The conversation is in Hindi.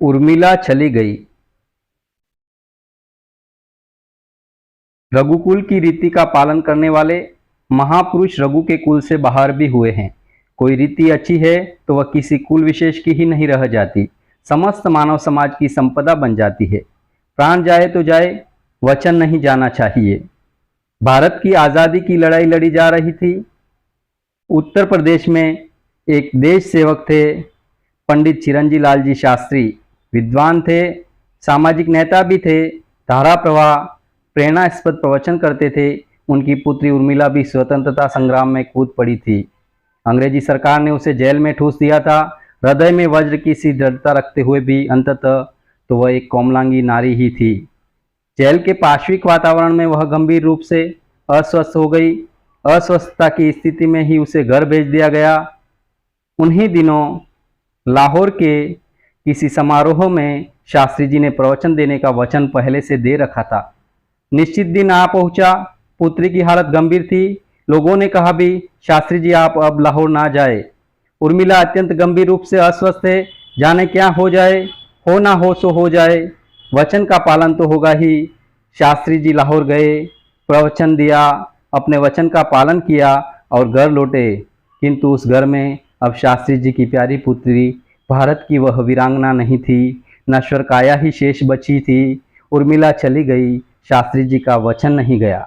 उर्मिला चली गई। रघुकुल की रीति का पालन करने वाले महापुरुष रघु के कुल से बाहर भी हुए हैं। कोई रीति अच्छी है तो वह किसी कुल विशेष की ही नहीं रह जाती, समस्त मानव समाज की संपदा बन जाती है। प्राण जाए तो जाए, वचन नहीं जाना चाहिए। भारत की आज़ादी की लड़ाई लड़ी जा रही थी। उत्तर प्रदेश में एक देश सेवक थे, पंडित चिरंजी लाल जी शास्त्री। विद्वान थे, सामाजिक नेता भी थे, धारा प्रवाह प्रेरणास्पद प्रवचन करते थे। उनकी पुत्री उर्मिला भी स्वतंत्रता संग्राम में कूद पड़ी थी। अंग्रेजी सरकार ने उसे जेल में ठूस दिया था। हृदय में वज्र की सी दृढ़ता रखते हुए भी अंततः तो वह एक कोमलांगी नारी ही थी। जेल के पार्श्विक वातावरण में वह गंभीर रूप से अस्वस्थ हो गई। अस्वस्थता की स्थिति में ही उसे घर भेज दिया गया। उन्हीं दिनों लाहौर के किसी समारोह में शास्त्री जी ने प्रवचन देने का वचन पहले से दे रखा था। निश्चित दिन आ पहुंचा। पुत्री की हालत गंभीर थी। लोगों ने कहा भी, शास्त्री जी आप अब लाहौर ना जाए। उर्मिला अत्यंत गंभीर रूप से अस्वस्थ है, जाने क्या हो जाए, हो ना हो सो हो जाए, वचन का पालन तो होगा ही। शास्त्री जी लाहौर गए, प्रवचन दिया, अपने वचन का पालन किया और घर लौटे। किंतु उस घर में अब शास्त्री जी की प्यारी पुत्री, भारत की वह वीरांगना नहीं थी, नश्वर काया ही शेष बची थी। उर्मिला चली गई, शास्त्री जी का वचन नहीं गया।